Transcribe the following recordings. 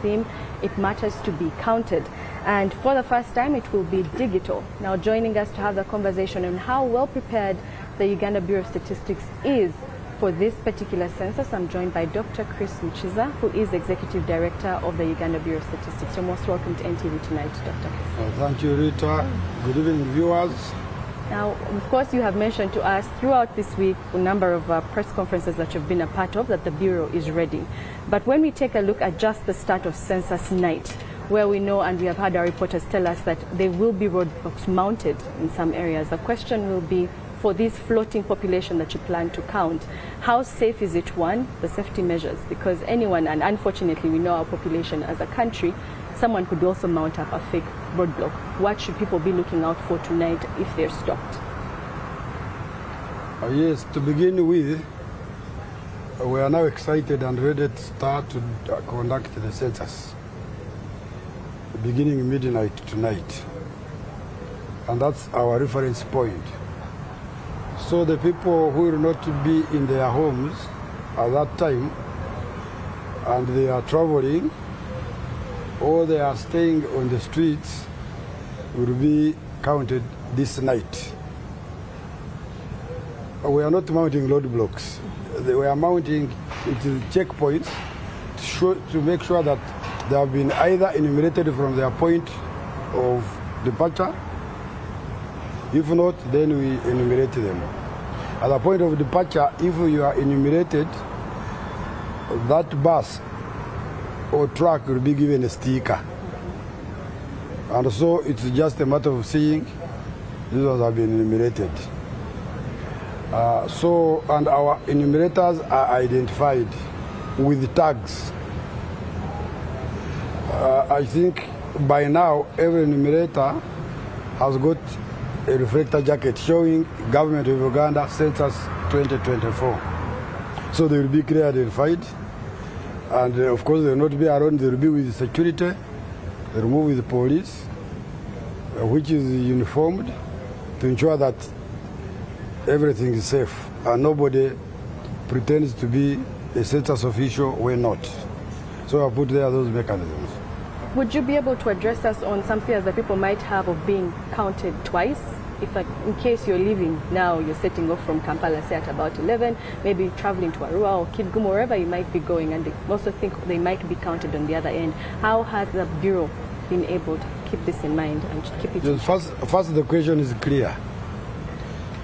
theme, It Matters to Be Counted. And for the first time, it will be digital. Now, joining us to have the conversation on how well prepared the Uganda Bureau of Statistics is for this particular census, I'm joined by Dr. Chris Muchiza, who is Executive Director of the Uganda Bureau of Statistics. You're most welcome to NTV tonight, Dr. Chris. Thank you, Rita. Good evening, viewers. Now, of course, you have mentioned to us throughout this week a number of press conferences that you've been a part of, that the Bureau is ready. But when we take a look at just the start of census night, where we know and we have had our reporters tell us that there will be roadblocks mounted in some areas, the question will be, for this floating population that you plan to count, how safe is it, one, the safety measures? Because anyone, and unfortunately we know our population as a country, someone could also mount up a fake roadblock. What should people be looking out for tonight if they're stopped? Yes, to begin with, we are now excited and ready to start to conduct the census, beginning midnight tonight. And that's our reference point. So the people who will not be in their homes at that time, and they are traveling, or they are staying on the streets, will be counted this night. We are not mounting roadblocks. We are mounting checkpoints to make sure that they have been either enumerated from their point of departure. If not, then we enumerate them. At the point of departure, if you are enumerated, that bus or truck will be given a sticker. And so it's just a matter of seeing these ones have been enumerated. And our enumerators are identified with tags. I think by now every enumerator has got a reflector jacket showing Government of Uganda Census 2024. So they will be clearly identified. And of course they will not be around, they will be with security, they will move with police, which is uniformed to ensure that everything is safe and nobody pretends to be a census official when not. So I put there those mechanisms. Would you be able to address us on some fears that people might have of being counted twice? If, like, in case you're leaving now, you're setting off from Kampala, say at about 11, maybe traveling to Arua or Kidgum, wherever you might be going, and they also think they might be counted on the other end. How has the Bureau been able to keep this in mind and keep it? First, the question is clear.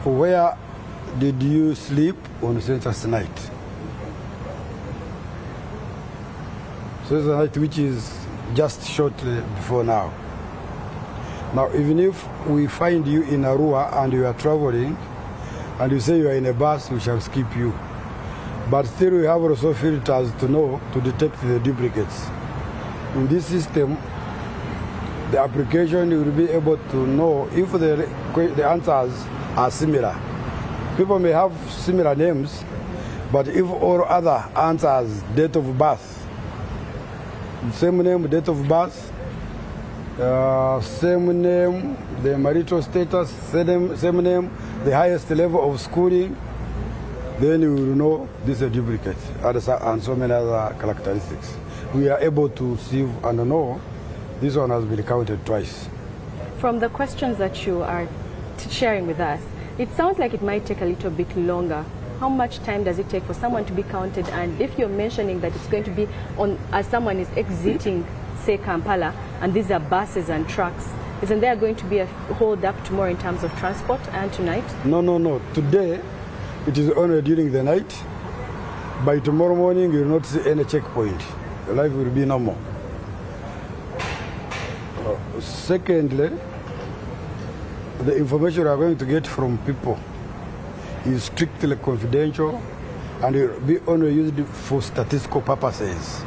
Where did you sleep on census night? Census night, which is just shortly before now. Now, even if we find you in Arua and you are traveling, and you say you are in a bus, we shall skip you. But still we have also filters to detect the duplicates. In this system, the application will be able to know if the answers are similar. People may have similar names, but if all other answers, date of birth, same name, date of birth, same name, the marital status, same name, the highest level of schooling, then you will know this is a duplicate and so many other characteristics. We are able to see and know this one has been counted twice. From the questions that you are sharing with us, it sounds like it might take a little bit longer. How much time does it take for someone to be counted? And if you're mentioning that it's going to be on as someone is exiting, say, Kampala, and these are buses and trucks, isn't there going to be a hold up tomorrow in terms of transport and tonight? No. Today, it is only during the night. By tomorrow morning, you will not see any checkpoint. Life will be normal. Secondly, the information we are going to get from people is strictly confidential and it will be only used for statistical purposes.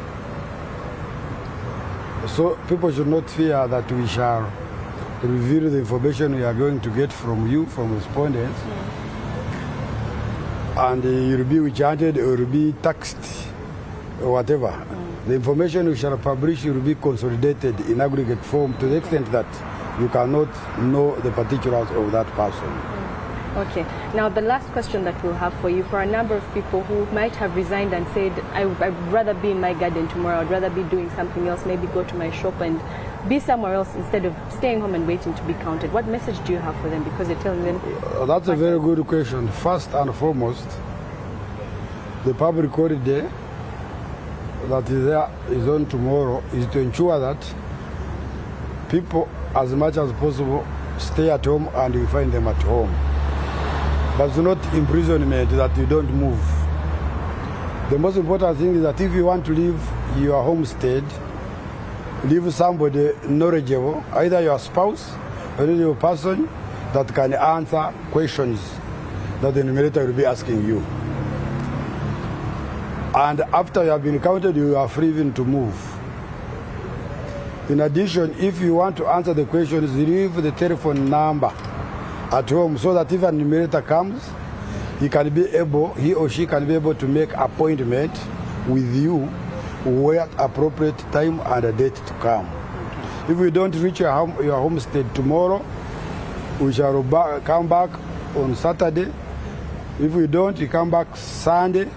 So people should not fear that we shall reveal the information we are going to get from you, from respondents, and you will be chanted or will be taxed or whatever. The information we shall publish will be consolidated in aggregate form to the extent that you cannot know the particulars of that person. Okay. Now, the last question that we'll have for you, for a number of people who might have resigned and said, I'd rather be in my garden tomorrow, I'd rather be doing something else, maybe go to my shop and be somewhere else instead of staying home and waiting to be counted. What message do you have for them? Because you're telling them... That's a very good question. First and foremost, the public holiday that is on tomorrow is to ensure that people, as much as possible, stay at home and you find them at home. But it's not imprisonment that you don't move. The most important thing is that if you want to leave your homestead, leave somebody knowledgeable, either your spouse or your person that can answer questions that the enumerator will be asking you. And after you have been counted, you are free even to move. In addition, if you want to answer the questions, leave the telephone number at home so that if an enumerator comes, he or she can be able to make appointment with you where appropriate time and a date to come. Okay. If we don't reach your homestead tomorrow, we shall come back on Saturday. If we don't, we come back Sunday.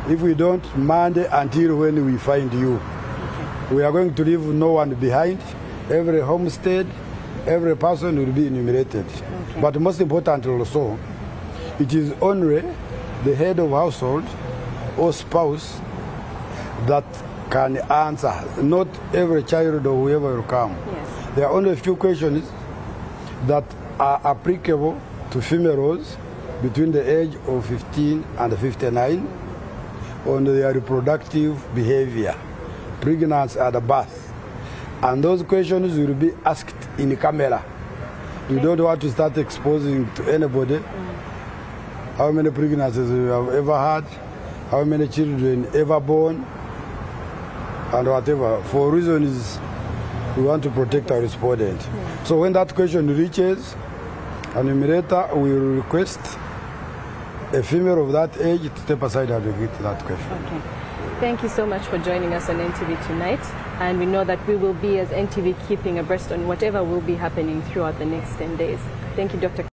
If we don't, Monday, until when we find you. Okay. We are going to leave no one behind. Every homestead, every person will be enumerated. Okay. But most important also, it is only the head of household or spouse that can answer. Not every child or whoever will come. Yes. There are only a few questions that are applicable to females between the age of 15 and 59 on their reproductive behavior, pregnancy and birth. And those questions will be asked in camera. Okay. You don't want to start exposing to anybody how many pregnancies you have ever had, how many children ever born, and whatever. For reasons we want to protect our respondent. So when that question reaches, an enumerator will request a female of that age to step aside and repeat that question. Okay. Thank you so much for joining us on NTV tonight. And we know that we will be, as NTV, keeping abreast on whatever will be happening throughout the next 10 days. Thank you, Dr.